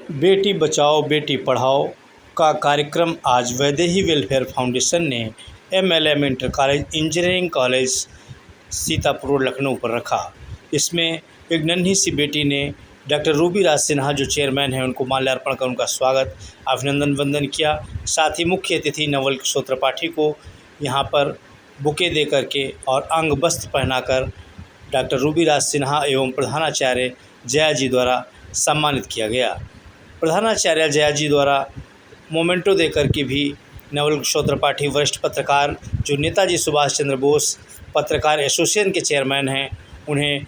बेटी बचाओ बेटी पढ़ाओ का कार्यक्रम आज वैदेही वेलफेयर फाउंडेशन ने MLM inter college engineering college Sitapur road Lucknow पर रखा। इसमें एक नन्ही सी बेटी ने डॉक्टर रूबी राज सिन्हा जो चेयरमैन हैं उनको माल्यार्पण कर उनका स्वागत अभिनंदन वंदन किया। साथ ही मुख्य अतिथि नवल किशोर त्रिपाठी को यहाँ पर बुके दे करके और अंग वस्त्र पहनाकर डॉक्टर रूबी राज सिन्हा एवं प्रधानाचार्य जया जी द्वारा सम्मानित किया गया। प्रधानाचार्य जया जी द्वारा मोमेंटो देकर के भी नवल किशोर त्रिपाठी वरिष्ठ पत्रकार जो नेताजी सुभाष चंद्र बोस पत्रकार एसोसिएशन के चेयरमैन हैं उन्हें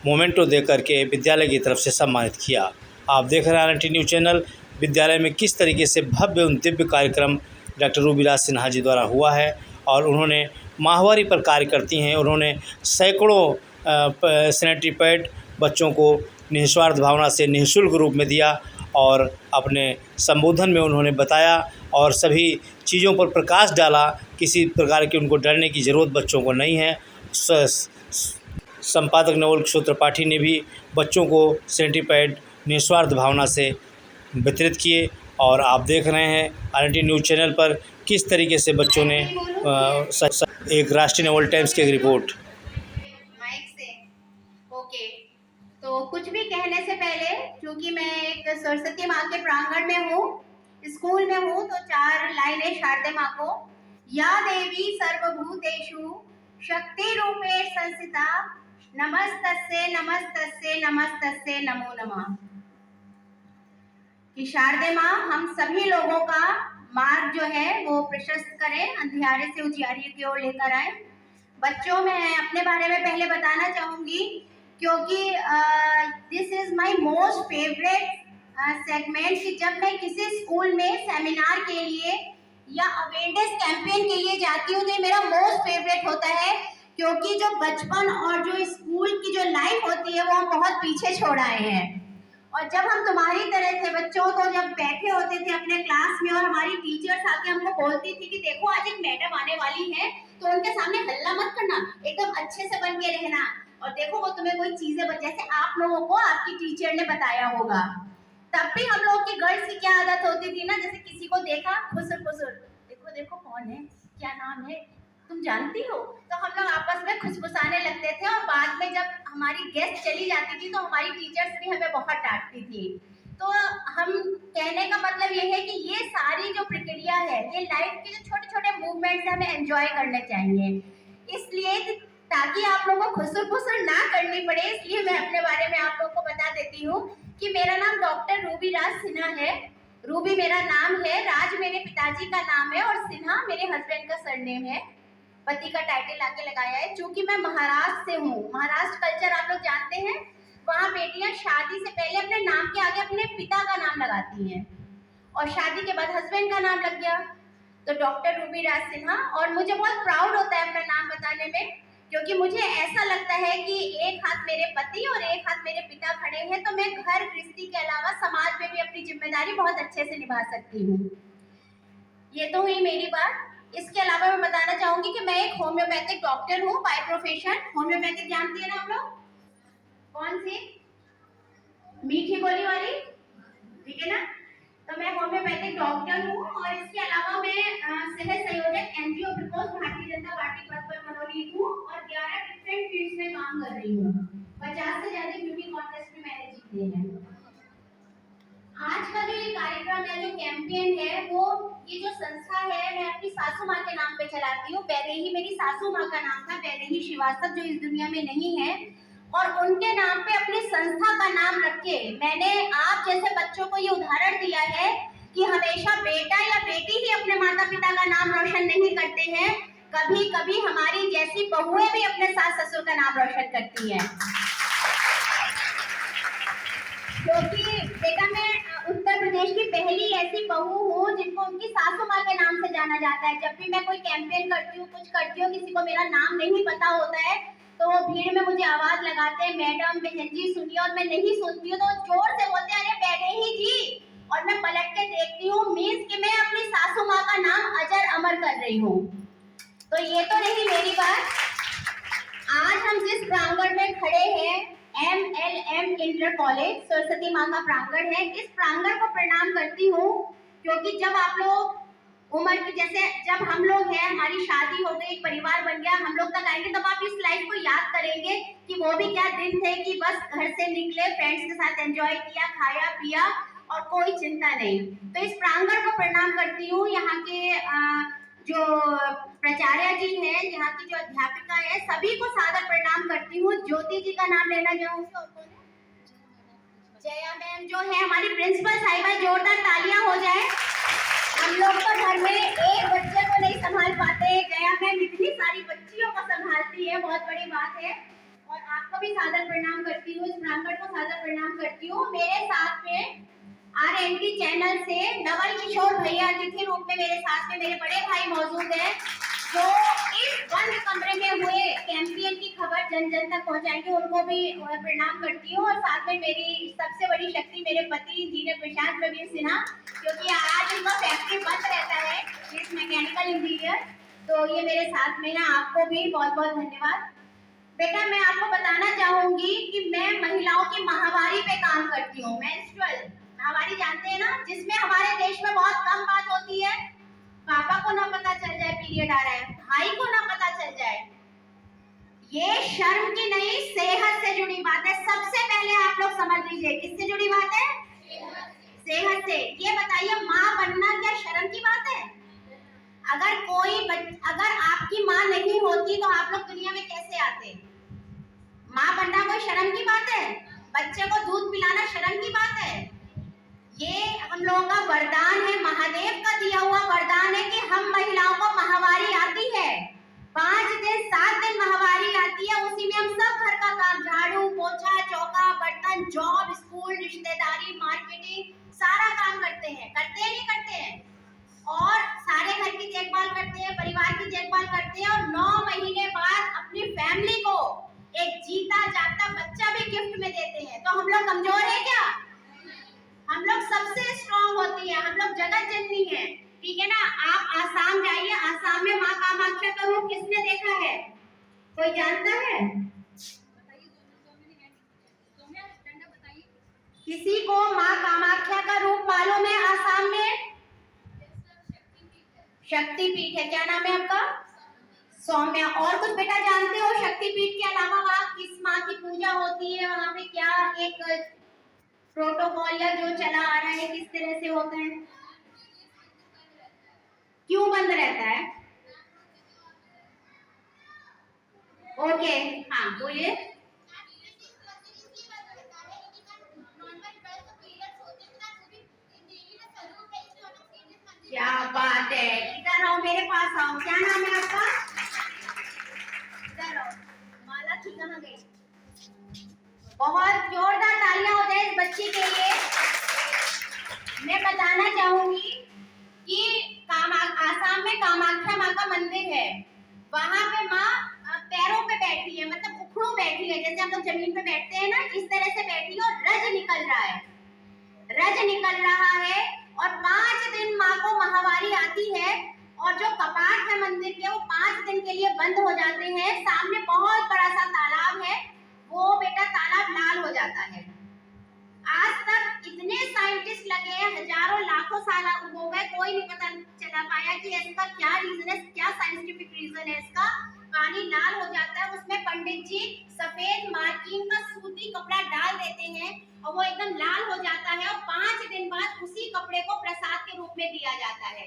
मोमेंटो देकर के विद्यालय की तरफ से सम्मानित किया। आप देख रहे हैं RNT न्यूज़ चैनल। विद्यालय में किस तरीके से भव्य एवं दिव्य कार्यक्रम डॉक्टर रूबी राज सिन्हा जी द्वारा हुआ है और उन्होंने माहवारी पर कार्य करती हैं। उन्होंने सैकड़ों सैनिटरी पैड बच्चों को निस्वार्थ भावना से निःशुल्क रूप में दिया और अपने संबोधन में उन्होंने बताया और सभी चीज़ों पर प्रकाश डाला। किसी प्रकार की उनको डरने की ज़रूरत बच्चों को नहीं है। संपादक नवल किशोर त्रिपाठी ने भी बच्चों को सैनिटरी पैड निस्वार्थ भावना से वितरित किए और आप देख रहे हैं RNT न्यूज़ चैनल पर किस तरीके से बच्चों ने एक राष्ट्रीय नवल टाइम्स की एक रिपोर्ट। माइक से ओके, तो कुछ भी कहने से पहले क्योंकि मैं एक सरस्वती माँ के प्रांगण में हूँ, स्कूल में हूँ, तो 4 लाइनें शारदे माँ को। या देवी सर्वभूतेषु शक्ति रूपे संस्थिता नमस्तस्यै नमस्तस्यै नमस्तस्यै नमो नमः। कि शारदे माँ हम सभी लोगों का मार्ग जो है वो प्रशस्त करें, अंधियारे से उजियारे की ओर लेकर आए। बच्चों मैं अपने बारे में पहले बताना चाहूँगी क्योंकि this is my most favourite segment कि जब मैं किसी स्कूल में सेमिनार के लिए या अवेयरनेस कैंपेन के लिए जाती हूँ तो ये मेरा मोस्ट फेवरेट होता है क्योंकि जो बचपन और जो स्कूल की जो लाइफ होती है वो हम बहुत पीछे छोड़ आए हैं। और जब हम तुम्हारी तरह थे बच्चों तो जब बैठे होते थे अपने क्लास में और हमारी टीचर्स आके हमको बोलती थी कि देखो आज एक मैडम आने वाली है तो उनके सामने हल्ला मत करना, एकदम अच्छे से बन के रहना और देखो वो तुम्हें कोई चीजें जैसे आप लोगों को आपकी टीचर ने बताया होगा। तब भी हम लोग की गर्ल्स की क्या आदत होती थी ना, जैसे किसी को देखा खुसुर खुसुर, देखो देखो कौन है, क्या नाम है, तुम जानती हो, तो हम लोग आपस में खुशफुसाने लगते थे। और बाद में जब हमारी गेस्ट चली जाती थी तो हमारी टीचर्स भी हमें बहुत डांटती थी। तो हम कहने का मतलब ये है कि ये सारी जो प्रक्रिया है, ये लाइफ के जो छोटे छोटे मूवमेंट्स हमें एंजॉय करने चाहिए। इसलिए ताकि आप लोगों को खुसुर फुसुर ना करनी पड़े, इसलिए मैं अपने बारे में आप लोगों को बता देती हूँ कि मेरा नाम डॉक्टर रूबी राज सिन्हा है। रूबी मेरा नाम है, राज मेरे पिताजी का नाम है और सिन्हा मेरे हस्बैंड का सरनेम है। पति का टाइटल आके लगाया है। चूंकि मैं महाराष्ट्र से हूँ, महाराष्ट्र कल्चर आप लोग जानते हैं, वहाँ बेटियां शादी से पहले अपने नाम के आगे अपने पिता का नाम लगाती हैं और शादी के बाद हस्बैंड का नाम लग गया तो डॉक्टर रूबी राज सिन्हा। और मुझे बहुत प्राउड होता है अपना नाम बताने में क्योंकि मुझे ऐसा लगता है कि एक हाथ मेरे पति और एक हाथ मेरे पिता खड़े हैं तो मैं घर गृहस्थी के अलावा समाज में भी अपनी जिम्मेदारी बहुत अच्छे से निभा सकती हूँ। ये तो हुई मेरी बात। इसके अलावा मैं बताना चाहूंगी कि मैं एक होम्योपैथिक डॉक्टर हूँ बाय प्रोफेशन। होम्योपैथिक जानती है ना आप लोग, कौन सी, मीठी गोली वाली, ठीक है ना। तो मैं होम्योपैथिक डॉक्टर हूँ और इसके अलावा मैं सह संयोजक NGO because Bharatiya Janata party पद पर मनोनीत हूँ और 11 डिफरेंट फील्ड्स में काम कर रही हूँ। 50 से ज्यादा ब्यूटी कॉन्टेस्ट में मैंने जीते हैं। आज का जो ये कार्यक्रम है, जो कैंपेन है, वो ये जो संस्था है मैं अपनी सासू माँ के नाम पे चलाती हूँ। वैदेही मेरी सासू माँ का नाम था, वैदेही श्रीवास्तव, जो इस दुनिया में नहीं है, और उनके नाम पे अपनी संस्था का नाम रख के मैंने आप जैसे बच्चों को ये उदाहरण दिया है कि हमेशा बेटा या बेटी ही अपने माता पिता का नाम रोशन नहीं करते हैं, कभी कभी हमारी जैसी बहुएं भी अपने सास ससुर का नाम रोशन करती हैं। क्योंकि बेटा मैं उत्तर प्रदेश की पहली ऐसी बहू हूँ जिनको उनकी सासू माँ के नाम से जाना जाता है। जब भी मैं कोई कैंपेन करती हूँ, कुछ करती हूँ, किसी को मेरा नाम नहीं पता होता है तो वो भीड़ में मुझे आवाज लगाते हैं, मैडम बहन जी सुनिए, और मैं नहीं सुनती हूँ तो जोर से बोलते हैं, अरे वैदेही जी, और मैं पलट के देखती हूँ, मीन्स कि मैं अपनी सासू माँ का नाम अजर अमर कर रही हूँ। तो ये तो नहीं मेरी बात। आज हम जिस प्रांगण में खड़े हैं MLM इंटर कॉलेज सरस्वती माँ का प्रांगण है। इस प्रांगण को प्रणाम करती हूँ क्योंकि जब आप लोग उम्र की, जैसे जब हम लोग हैं, हमारी शादी हो गई, एक परिवार बन गया, हम लोग तक आएंगे, तब आप इस लाइफ को याद करेंगे कि वो भी क्या दिन थे कि बस घर से निकले, फ्रेंड्स के साथ एंजॉय किया, खाया पिया और कोई चिंता नहीं। तो इस प्रांगण को प्रणाम करती हूँ। यहाँ के जो प्राचार्य जी हैं, यहाँ की जो अध्यापिका है, सभी को सादर प्रणाम करती हूँ। ज्योति जी का नाम लेना चाहूंगी और कौन है? जया मैम जो है हमारी प्रिंसिपल साहिबा, जोरदार तालियां हो जाए। हम लोग तो घर में एक बच्चे को नहीं संभाल पाते, जया मैम इतनी सारी बच्चियों को संभालती है, बहुत बड़ी बात है। और आपको भी सादर प्रणाम करती हूँ, इस ब्राह्मण को सादर प्रणाम करती हूँ। मेरे साथ में RND चैनल से नवल किशोर भैया अतिथि रूप में मेरे साथ में मेरे बड़े भाई मौजूद हैं, जो इस बंद कमरे में हुए कैंपेन की खबर जन जन तक पहुंचाएंगे, उनको भी प्रणाम करती हूँ। और साथ में मेरी सबसे बड़ी शक्ति मेरे पति इंजीनियर प्रशांत प्रवीण सिन्हा, क्योंकि आज इनका फैक्ट्री बंद रहता है, इस मैकेनिकल इंजीनियर, तो ये मेरे साथ में है। आपको भी बहुत बहुत धन्यवाद। बेटा मैं आपको बताना चाहूंगी कि मैं महिलाओं की माहवारी पे काम करती हूँ। मेंस्ट्रुअल माहवारी जानते हैं ना, जिसमें हमारे देश में बहुत कम बात होती है। पापा को ना पता चल जाए पीरियड आ रहा है, भाई को ना पता चल जाए, ये शर्म की नहीं, सेहत से जुड़ी बात है। सबसे पहले आप लोग समझ लीजिए, किससे जुड़ी बात है? सेहत से। ये बताइए, माँ बनना क्या शर्म की बात है? अगर आपकी माँ नहीं होती तो आप लोग दुनिया में कैसे आते? माँ बनना कोई शर्म की बात है? बच्चे को दूध पिलाना शर्म की बात है? ये हम लोगों का वरदान है, महादेव का दिया हुआ वरदान है कि हम महिलाओं को माहवारी आती है। 5 दिन 7 दिन माहवारी आती है, उसी में हम सब घर का काम, झाड़ू पोछा चौका बर्तन, जॉब, स्कूल, रिश्तेदारी, मार्केटिंग, सारा काम करते हैं। करते हैं नहीं करते हैं? और सारे घर की देखभाल करते हैं, परिवार की देखभाल करते हैं, और 9 महीने बाद अपनी फैमिली को एक जीता जागता बच्चा भी गिफ्ट में देते हैं। तो हम लोग कमजोर है क्या? हम लोग सबसे स्ट्रॉन्ग होती है, हम लोग जगत जननी है, ठीक है ना। आप आसाम जाइए, आसाम में माँ कामाख्या का रूप किसने देखा है? कोई जानता है? किसी को माँ कामाख्या का रूप मालूम है? आसाम में शक्तिपीठ है। क्या नाम है आपका? सौम्या। और कुछ बेटा जानते हो शक्तिपीठ के अलावा वहाँ किस माँ की पूजा होती है? वहाँ पे क्या एक प्रोटोकॉल या जो चला आ रहा है, किस तरह से होता है? क्यों बंद रहता है? ओके, हाँ बोलिए। क्या बात है, इधर आओ, मेरे पास आओ। क्या नाम है आपका? इधर आओ। माला की कहाँ गई? बहुत जोरदार तालियां हो जाए इस बच्ची के लिए। मैं बताना चाहूंगी कि आसाम में कामाख्या माँ का मंदिर है। वहां पे माँ पैरों पे बैठी है, मतलब उखड़ू बैठी है, जैसे हम लोग जमीन पे बैठते हैं ना, इस तरह से बैठी है और रज निकल रहा है, रज निकल रहा है। और 5 दिन माँ को माहवारी आती है, और जो कपाट है मंदिर के, वो 5 दिन के लिए बंद हो जाते हैं। सामने बहुत बड़ा सा तालाब है, वो बेटा तालाब लाल हो जाता है। आज तक इतने साइंटिस्ट लगे हैं, हजारों लाखों साल हो गए, कोई नहीं पता चला पाया कि इसका क्या रीजन है, क्या साइंटिफिक रीजन है इसका। पानी लाल हो जाता है, उसमें पंडित जी सफेद मार्किंग का सूती कपड़ा डाल देते हैं और वो एकदम लाल हो जाता है, और 5 दिन बाद उसी कपड़े को प्रसाद के रूप में दिया जाता है।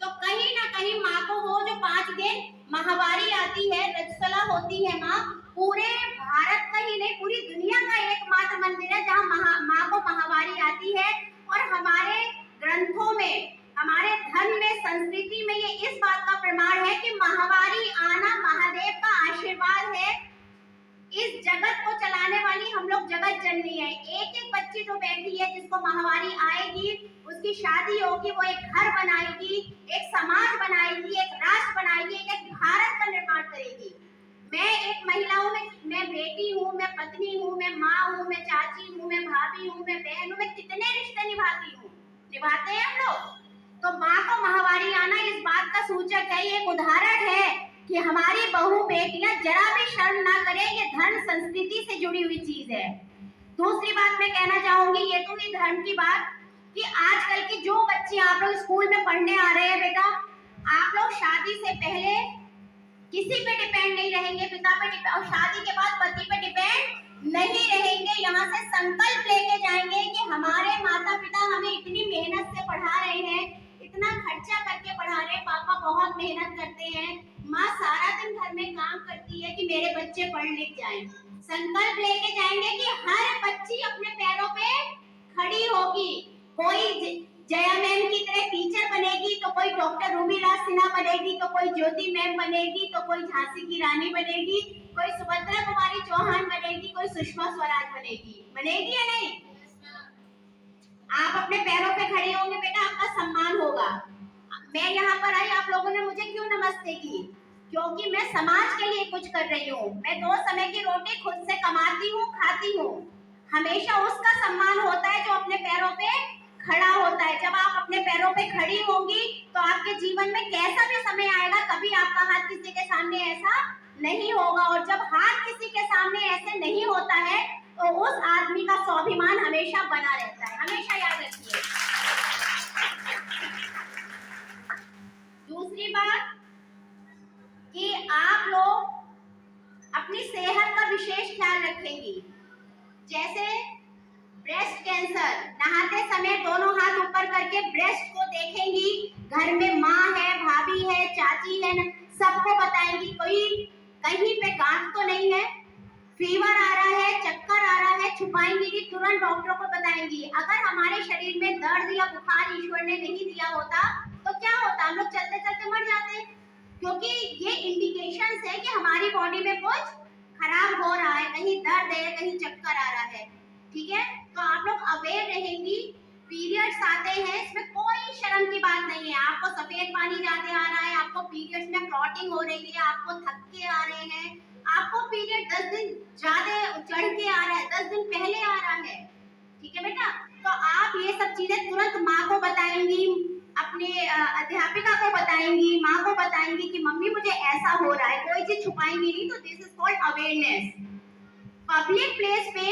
तो कहीं ना कहीं माँ को वो जो 5 दिन माहवारी आती है, रजस्वला होती है माँ, पूरे भारत का ही नहीं पूरी दुनिया का एकमात्र मंदिर है जहाँ माँ को माहवारी आती है। और हमारे ग्रंथों में, हमारे धर्म में, संस्कृति में ये इस बात का प्रमाण है कि माहवारी आना महादेव का आशीर्वाद है। इस जगत को चलाने वाली हम लोग जगत जननी है। एक एक बच्ची जो बैठी है, जिसको माहवारी आएगी, उसकी शादी होगी, वो एक घर बनाएगी, एक समाज बनाएगी, एक राष्ट्र बनाएगी, एक भारत का निर्माण करेगी। मैं एक महिला हूँ, मैं बेटी हूँ, मैं पत्नी हूँ, मैं माँ हूँ, मैं चाची हूँ, मैं भाभी हूँ, मैं बहन हूँ, मैं कितने रिश्ते निभाती हूँ, निभाते हैं हम लोग। तो माँ को माहवारी आना इस बात का सूचक है, एक उदाहरण है कि हमारी बहू बेटियां जरा भी शर्म ना करें, ये धर्म संस्कृति से जुड़ी हुई चीज है। दूसरी बात मैं कहना चाहूंगी, ये तो हुई धर्म की बात, कि आजकल की जो बच्चे आप लोग स्कूल में पढ़ने आ रहे हैं बेटा, आप लोग शादी से पहले किसी पे डिपेंड नहीं रहेंगे, पिता पे डिपेंड, और शादी के बाद पति पे डिपेंड नहीं रहेंगे। यहाँ से संकल्प लेके जाएंगे कि हमारे माता पिता हमें इतनी मेहनत से पढ़ा रहे हैं, इतना खर्चा करके पढ़ा रहे हैं, पापा बहुत मेहनत करते हैं, माँ सारा दिन घर में काम करती है कि मेरे बच्चे पढ़ लिख जाएं। संकल्प लेके जाएंगे कि हर बच्ची अपने पैरों पे खड़ी होगी। कोई जया मैम की तरह टीचर बनेगी, तो कोई डॉक्टर रूबीराज सिन्हा बनेगी, तो कोई ज्योति मैम बनेगी, तो कोई झांसी की रानी बनेगी, कोई सुभद्रा कुमारी चौहान बनेगी, कोई सुषमा स्वराज बनेगी। बनेगी या नहीं? आप अपने पैरों पे खड़े होंगे बेटा, आपका सम्मान होगा। मैं यहाँ पर आई, आप लोगों ने मुझे क्यों नमस्ते की? क्योंकि मैं समाज के लिए कुछ कर रही हूँ। मैं 2 समय की रोटी खुद से कमाती हूँ, खाती हूँ। हमेशा उसका सम्मान होता है जो अपने पैरों पे खड़ा होता है। जब आप अपने पैरों पे खड़ी होंगी तो आपके जीवन में कैसा भी समय आएगा, कभी आपका हाथ किसी के सामने ऐसा नहीं होगा। और जब हाथ किसी के सामने ऐसे नहीं होता है तो उस आदमी का स्वाभिमान हमेशा बना रहता है, हमेशा याद रखिए। दूसरी बात कि आप लोग अपनी सेहत का विशेष ख्याल रखेंगी। जैसे ब्रेस्ट कैंसर, नहाते समय दोनों हाथ ऊपर करके ब्रेस्ट को देखेंगी। घर में माँ है, भाभी है, चाची है, सबको बताएंगी कोई कहीं पे गांठ तो नहीं है, फीवर आ रहा है, चक्कर आ रहा है, छुपाएंगी नहीं, तुरंत डॉक्टरों को बताएंगी। अगर हमारे शरीर में दर्द या बुखार ईश्वर ने नहीं दिया होता तो क्या होता, हम लोग चलते चलते मर जाते। क्योंकि ये इंडिकेशन है कि हमारी बॉडी में कुछ खराब हो रहा है, कहीं दर्द है, कहीं चक्कर आ रहा है। ठीक है, तो आप लोग अवेयर रहेंगी। पीरियड्स आते हैं, इसमें कोई शर्म की बात नहीं है। आपको सफेद पानी ज्यादा आ रहा है, आपको पीरियड्स में क्लॉटिंग हो रही है, आपको थक्के आ रहे हैं, आपको पीरियड 10 दिन ज्यादा चढ़ के आ रहा है, 10 दिन पहले आ रहा है, ठीक है बेटा, तो आप ये सब चीजें तुरंत माँ को बताएंगी, अपने अध्यापिका को बताएंगी, माँ को बताएंगी कि मम्मी मुझे ऐसा हो रहा है। कोई चीज छुपाएंगी नहीं। तो this is called awareness. Public place पे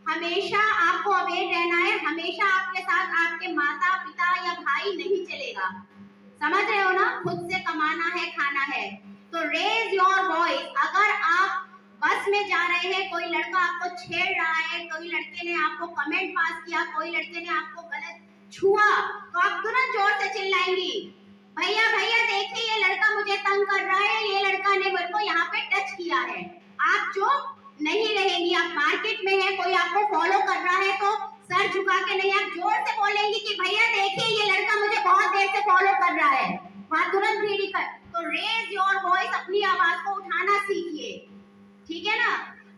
हमेशा आपको अवेयर रहना है। हमेशा आपके साथ आपके माता पिता या भाई नहीं चलेगा, समझ रहे हो ना? खुद से कमाना है, खाना है। तो रेज योर वॉइस। अगर आप बस में जा रहे हैं, कोई लड़का आपको छेड़ रहा है, कोई लड़के ने आपको कमेंट पास किया, कोई लड़के ने आपको गलत छुआ, तो आप तुरंत जोर से चिल्लाएंगी, भैया भैया देखिए ये लड़का मुझे तंग कर रहा है, ये लड़का ने मेरे को यहाँ पे टच किया है। आप चुप नहीं रहेंगी। आप मार्केट में है, कोई आपको फॉलो कर रहा है तो सर झुका के नहीं, आप जोर से बोलेंगी कि भैया देखिए ये लड़का मुझे बहुत देर से फॉलो कर रहा है। वहां तुरंत भीड़ कर। तो रेज योर वॉइस, अपनी आवाज को उठाना सीखिए, ठीक है ना?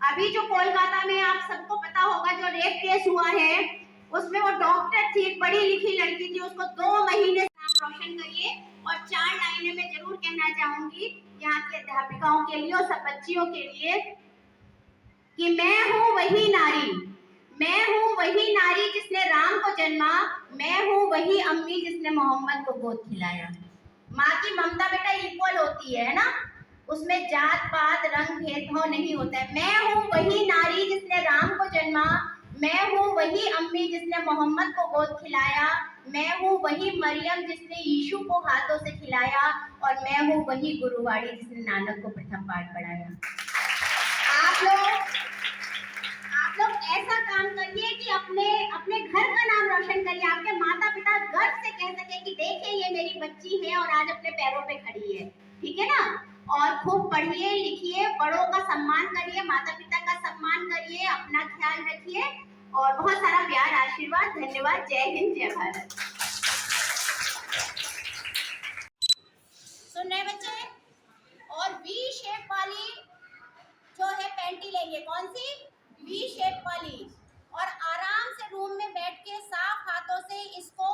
अभी जो कोलकाता में आप सबको पता होगा जो रेप केस हुआ है, उसमें वो डॉक्टर थी, पढ़ी लिखी लड़की थी, उसको 2 महीने नाम रोशन करिए। और 4 लाइनें मैं जरूर कहना चाहूंगी यहाँ की अध्यापिकाओं के लिए और सब बच्चियों के लिए कि मैं हूँ वही नारी, मैं हूँ वही नारी जिसने राम को जन्मा, मैं हूँ वही अम्मी जिसने मोहम्मद को गोद खिलाया। माँ की ममता बेटा इक्वल होती है ना, उसमें जात पात रंग भेदभाव नहीं होता है। मैं हूँ वही नारी जिसने राम को जन्मा, मैं हूँ वही अम्मी जिसने मोहम्मद को गोद खिलाया, मैं हूँ वही मरियम जिसने यीशु को हाथों से खिलाया, और मैं हूँ वही गुरुवाड़ी जिसने नानक को प्रथम पाठ पढ़ाया। आप लोग ऐसा काम करिए कि अपने घर का नाम रोशन करिए, आपके माता पिता गर्व से कह सके कि देखिए ये मेरी बच्ची है और आज अपने पैरों पे खड़ी है, ठीक है ना? और खूब पढ़िए लिखिए, बड़ों का सम्मान करिए, माता पिता का सम्मान करिए, अपना ख्याल रखिए और बहुत सारा प्यार आशीर्वाद। धन्यवाद। जय हिंद, जय भारत। सुन रहे बच्चे? और वी शेप वाली जो है पैंटी लेंगे, कौन सी? वी शेप वाली। और आराम से रूम में बैठ के साफ हाथों से इसको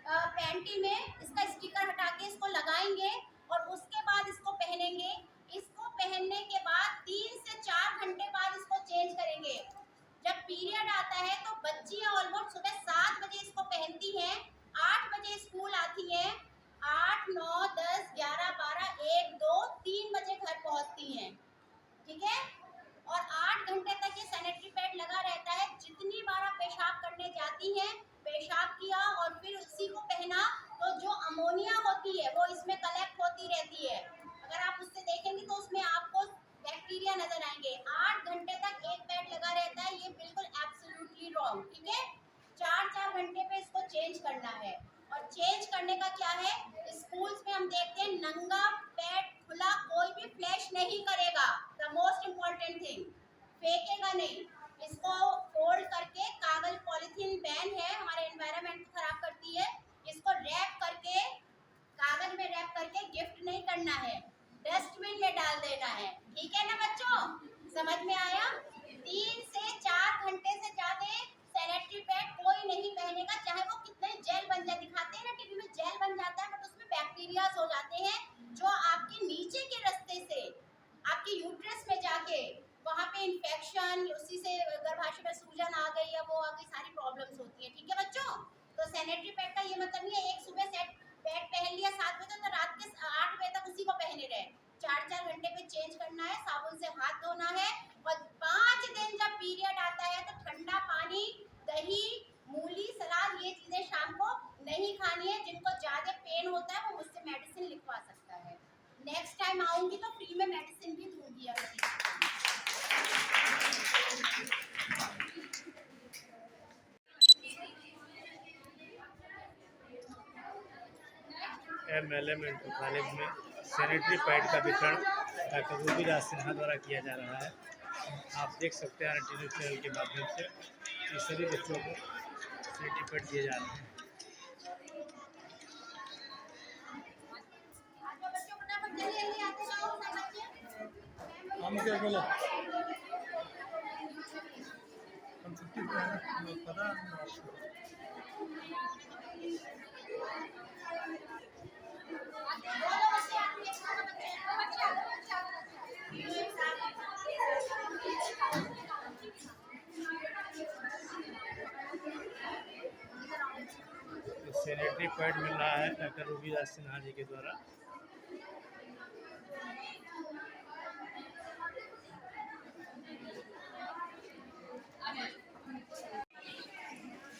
पैंटी में इसका स्टिकर हटा के इसको लगाएंगे और उसके बाद इसको पहनेंगे। इसको पहनने के बाद 3 से 4 घंटे बाद इसको चेंज करेंगे। जब पीरियड आता है तो बच्चियां ऑलमोस्ट सुबह 7 बजे इसको पहनती हैं, 8 बजे स्कूल आती हैं, 8, 9, 10, 11, 12, 1, 2, 3 बजे चेंज करने का क्या है, स्कूल्स में हम देखते हैं नंगा पेट खुला कोई भी फ्लैश नहीं करेगा, द मोस्ट इम्पोर्टेंट थिंग, फेंकेगा नहीं, इसको फोल्ड करके, कागज पॉलिथीन बैन है, हमारे एनवायरनमेंट को खराब करती है, इसको रैप करके, कागज में रैप करके गिफ्ट नहीं करना है, डस्टबिन में डाल देना है। ठीक है ना बच्चों, समझ में आया? 3 से 4 घंटे से ज्यादा सैनिटरी पैड कोई नहीं पहनेगा, चाहे वो कितने जेल बन जाए, दिखाते हैं ना टीवी में जेल बन जाता है, बट उसमें बैक्टीरियाज हो जाते हैं जो आपके नीचे के रास्ते से आपके यूट्रस में जाके वहाँ पे इन्फेक्शन, उसी से गर्भाशय में सूजन आ गई या वो आ गई, सारी प्रॉब्लम्स होती है। ठीक है बच्चों, तो सैनिटरी पैड का ये मतलब नहीं है एक सुबह सेट पैड पहन लिया 7 बजे तो रात के 8 बजे तक उसी को पहने रहे, 4-4 घंटे पे चेंज करना है, साबुन से हाथ धोना है, और 5 दिन जब पीरियड आता है तो ठंडा पानी, दही, मूली, सलाद, ये चीजें शाम को नहीं खानी है। जिनको ज्यादा पेन होता है वो मुझसे मेडिसिन लिखवा सकता है, नेक्स्ट टाइम आऊंगी तो फ्री में मेडिसिन भी दूंगी अगर MLM इंटर कॉलेज में सैनिटरी पैड का वितरण डॉक्टर रूबी राज सिन्हा द्वारा किया जा रहा है। आप देख सकते हैं टीवी चैनल के माध्यम से कि सभी बच्चों को सैनिटरी पैड दिए जा रहे हैं। हम क्या बोला हम छुट्टी पता सैनिटरी पैड मिल रहा है डॉक्टर रूबी राज सिन्हा जी के द्वारा।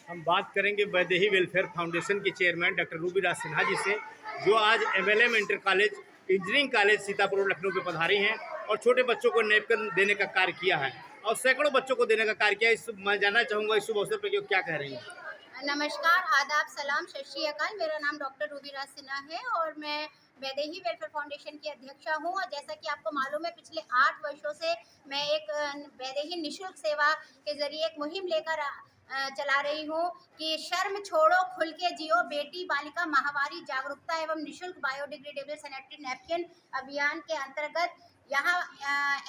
हम बात करेंगे वैदेही वेलफेयर फाउंडेशन के चेयरमैन डॉक्टर रूबी राज सिन्हा जी से, जो आज MLM inter college engineering college Sitapur Lucknow पे पधारी हैं और छोटे बच्चों को नैपकिन देने का कार्य किया है और सैकड़ों बच्चों को देने का कार्य किया है। मैं जानना चाहूँगा इस शुभ अवसर पर क्या कह रही हैं? नमस्कार, आदाब, सलाम, सत श्री अकाल। मेरा नाम डॉक्टर रूबी राज सिन्हा है और मैं वैदेही वेलफेयर फाउंडेशन की अध्यक्षा हूँ। और जैसा कि आपको मालूम है, पिछले 8 वर्षों से मैं एक वैदेही निःशुल्क सेवा के जरिए एक मुहिम लेकर चला रही हूँ कि शर्म छोड़ो खुल के जियो, बेटी बालिका माहवारी जागरूकता एवं निःशुल्क बायोडिग्रेडेबल सैनिटरी नैपकिन अभियान के अंतर्गत यहाँ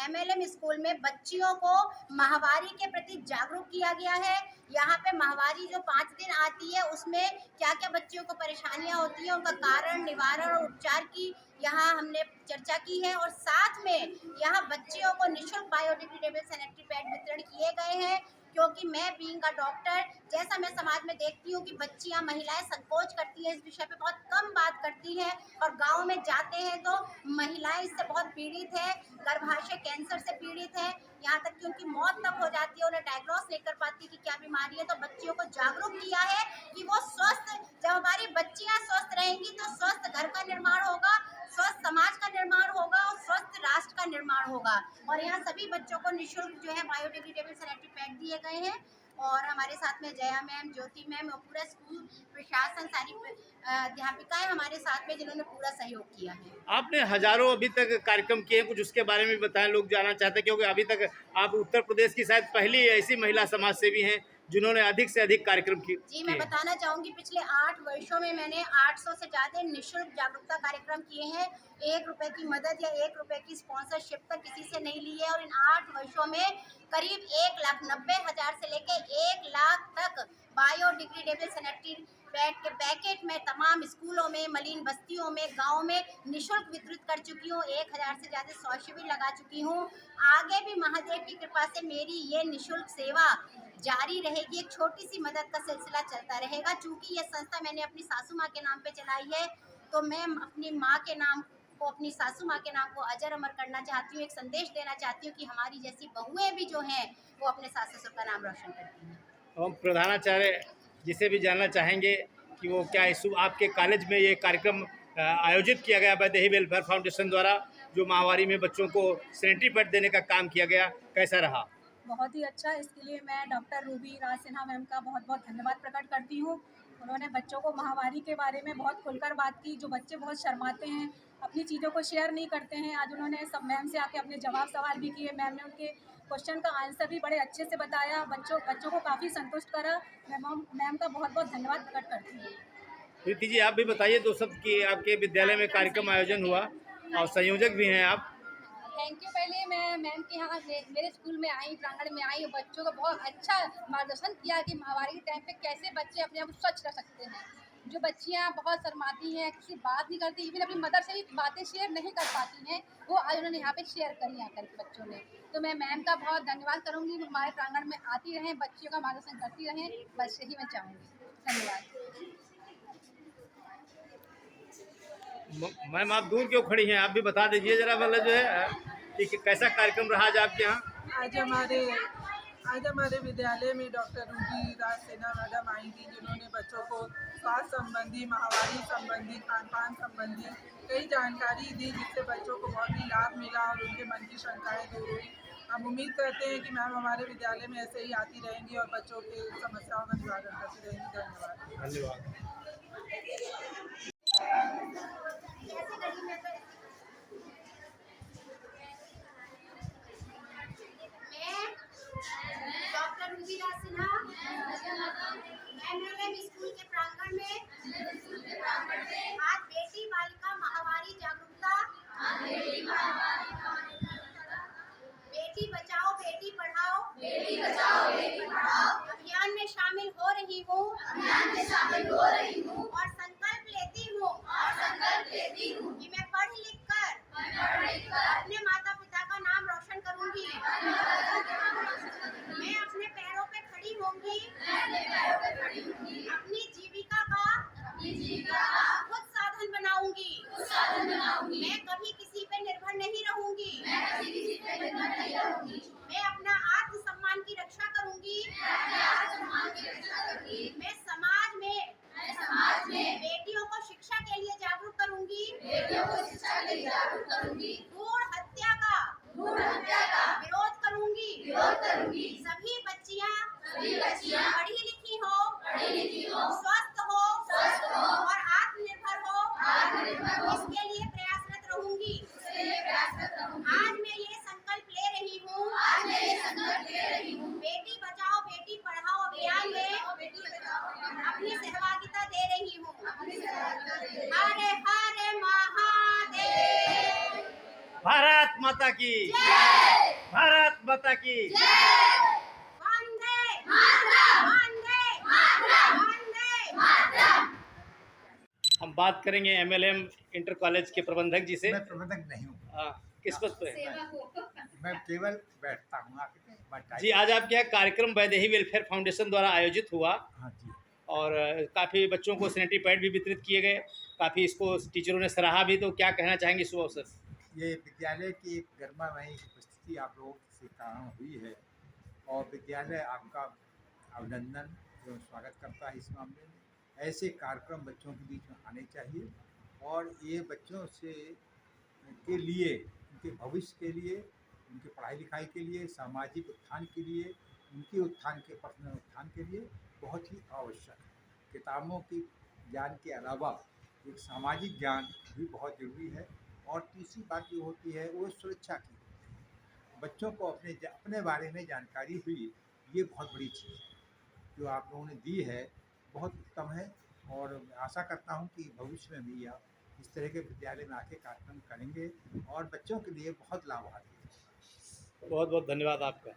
MLM स्कूल में बच्चियों को माहवारी के प्रति जागरूक किया गया है। यहाँ पे माहवारी जो 5 दिन आती है उसमें क्या क्या बच्चियों को परेशानियाँ होती हैं, उनका कारण, निवारण और उपचार की यहाँ हमने चर्चा की है। और साथ में यहाँ बच्चियों को निःशुल्क बायोडिग्रेडेबल सैनिटरी पैड वितरण किए गए हैं, क्योंकि मैं बीइंग अ डॉक्टर, जैसा मैं समाज में देखती हूँ कि बच्चियाँ, महिलाएं संकोच करती हैं, इस विषय पे बहुत कम बात करती हैं, और गांव में जाते हैं तो महिलाएं इससे बहुत पीड़ित है, गर्भाशय कैंसर से पीड़ित है, यहाँ तक कि उनकी मौत तक हो जाती है, उन्हें डायग्नोस नहीं कर पाती कि क्या बीमारी है। तो बच्चियों को जागरूक किया है कि वो स्वस्थ, जब हमारी बच्चियाँ स्वस्थ रहेंगी तो स्वस्थ घर का निर्माण होगा, स्वस्थ समाज का निर्माण होगा और स्वस्थ राष्ट्र का निर्माण होगा। और यहाँ सभी बच्चों को निःशुल्क जो है बायोडिग्रेडेबल सैनिटरी पैड दिए गए हैं। और हमारे साथ में जया मैम, ज्योति मैम और पूरा स्कूल प्रशासन, सारी अध्यापिकाएं हमारे साथ में, जिन्होंने पूरा सहयोग किया है। आपने हजारों अभी तक कार्यक्रम किए, कुछ उसके बारे में बताएं, लोग जानना चाहते हैं, क्योंकि अभी तक आप उत्तर प्रदेश की शायद पहली ऐसी महिला समाज सेवी हैं जिन्होंने अधिक से अधिक कार्यक्रम किए। जी, मैं बताना चाहूँगी पिछले 8 वर्षों में मैंने 800 से ज़्यादा निःशुल्क जागरूकता कार्यक्रम किए हैं। 1 रुपए की मदद या 1 रुपए की स्पॉन्सरशिप तक किसी से नहीं ली है। और इन 8 वर्षों में करीब 1,90,000 से लेकर 1 लाख तक बायोडिग्रेडेबल सैनिटरी पैड के पैकेट में तमाम स्कूलों में, मलिन बस्तियों में, गाँव में निःशुल्क वितरित कर चुकी हूँ। 1000 से ज़्यादा 100 शिविर लगा चुकी हूँ। आगे भी महादेव की कृपा से मेरी ये निःशुल्क सेवा जारी रहेगी, एक छोटी सी मदद का सिलसिला चलता रहेगा। चूँकि ये संस्था मैंने अपनी सासू माँ के नाम पे चलाई है, तो मैं अपनी माँ के नाम को, अपनी सासू माँ के नाम को अजर अमर करना चाहती हूँ। एक संदेश देना चाहती हूँ कि हमारी जैसी बहुएं भी जो हैं वो अपने सास ससुर का नाम रोशन करती हैं। हम प्रधानाचार्य जिसे भी जानना चाहेंगे कि वो क्या इस आपके कॉलेज में ये कार्यक्रम आयोजित किया गया वैदेही वेलफेयर फाउंडेशन द्वारा, जो माहवारी में बच्चों को सैनिटरी पैड देने का काम किया गया, कैसा रहा? बहुत ही अच्छा। इसके लिए मैं डॉक्टर रूबी राज सिन्हा मैम का बहुत बहुत धन्यवाद प्रकट करती हूँ। उन्होंने बच्चों को महामारी के बारे में बहुत खुलकर बात की। जो बच्चे बहुत शर्माते हैं, अपनी चीज़ों को शेयर नहीं करते हैं, आज उन्होंने सब मैम से आके अपने जवाब सवाल भी किए। मैम ने उनके क्वेश्चन का आंसर भी बड़े अच्छे से बताया। बच्चों को काफ़ी संतुष्ट करा। मैं मैम का बहुत बहुत धन्यवाद प्रकट करती हूँ। प्रीति जी, आप भी बताइए दो शब्द कि आपके विद्यालय में कार्यक्रम आयोजन हुआ और संयोजक भी हैं आप। Thank you. पहले मैं मैम के यहाँ मेरे स्कूल में आई, प्रांगण में आई, बच्चों का बहुत अच्छा मार्गदर्शन किया कि महामारी के टाइम पे कैसे बच्चे अपने आप को स्वच्छ रख सकते हैं। जो बच्चियाँ बहुत शर्माती हैं, किसी बात नहीं करती, इवन अपनी मदर से भी बातें शेयर नहीं कर पाती हैं, वो आज उन्होंने यहाँ पे शेयर करी आकर के बच्चों ने। तो मैं मैम का बहुत धन्यवाद करूँगी। वो हमारे प्रांगण में आती रहें, बच्चियों का मार्गदर्शन करती रहें, बस यही मैं चाहूँगी। धन्यवाद। मैम, आप दूर क्यों खड़ी हैं? आप भी बता दीजिए जरा, मतलब जो है कि कैसा कार्यक्रम रहा आज आपके यहाँ। आज हमारे विद्यालय में डॉक्टर रूबी राज सिन्हा मैडम आई थी, जिन्होंने बच्चों को स्वास्थ्य संबंधी, महामारी संबंधी, खान पान संबंधी कई जानकारी दी, जिससे बच्चों को बहुत ही लाभ मिला और उनके मन की शंकाएं दूर हुई। हम उम्मीद करते हैं कि मैम हमारे विद्यालय में ऐसे ही आती रहेंगी और बच्चों की समस्याओं का निवारण करती रहेंगी। धन्यवाद। धन्यवाद। डॉक्टर रूबी राज सिन्हा MLM स्कूल के प्रांगण में आज बेटी बालिका महामारी जागरूकता, बेटी बचाओ बेटी पढ़ाओ अभियान में शामिल हो रही हूँ और संकल्प लेती हूँ कि मैं पढ़ लिख कर अपने माता पिता का नाम रोशन करूंगी। मैं अपने पैरों पे खड़ी होंगी, अपनी जीविका का खुद साधन बनाऊंगी। मैं कभी किसी पे निर्भर नहीं रहूंगी। मैं अपना आत्मसम्मान की रक्षा करूंगी। मैं समाज में बेटियों को शिक्षा के लिए जागरूक करूंगी। भ्रूण हत्या का विरोध करूंगी। सभी बच्चियां पढ़ी लिखी हो, स्वस्थ हो और आत्मनिर्भर हो, इसके लिए प्रयासरत रहूंगी। आज मैं ये संकल्प ले रही हूँ, बेटी बचाओ बेटी पढ़ाओ अभियान में अपनी सहभागिता दे रही हूँ। हरे हरे महादेव। भारत माता की भारत माता की वंदे वंदे वंदे। हम बात करेंगे MLM इंटर कॉलेज के प्रबंधक जी से। मैं प्रबंधक नहीं हूँ, किस पद पे? मैं केवल बैठता हूँ आके जी, आज आपके यहाँ कार्यक्रम वैदेही वेलफेयर फाउंडेशन द्वारा आयोजित हुआ। हाँ जी। और काफ़ी बच्चों को सैनिटरी पैड भी वितरित किए गए, काफ़ी इसको टीचरों ने सराहा भी। तो क्या कहना चाहेंगे इस अवसर से? ये विद्यालय की एक गर्मामयी उपस्थिति आप लोगों से कारण हुई है और विद्यालय आपका अभिनंदन एवं स्वागत करता है। इस मामले में ऐसे कार्यक्रम बच्चों के बीच में आने चाहिए और ये बच्चों से के लिए, उनके भविष्य के लिए, उनके पढ़ाई लिखाई के लिए, सामाजिक उत्थान के लिए, उनके उत्थान के पर्सनल उत्थान के लिए बहुत ही आवश्यक है। किताबों की ज्ञान के अलावा एक सामाजिक ज्ञान भी बहुत ज़रूरी है। और तीसरी बात जो होती है वो सुरक्षा की। बच्चों को अपने बारे में जानकारी हुई, ये बहुत बड़ी चीज़ है जो आप लोगों ने दी है, बहुत उत्तम है। और आशा करता हूँ कि भविष्य में भी आप इस तरह के विद्यालय में आके कार्यक्रम करेंगे और बच्चों के लिए बहुत लाभार्थी है। बहुत बहुत धन्यवाद आपका।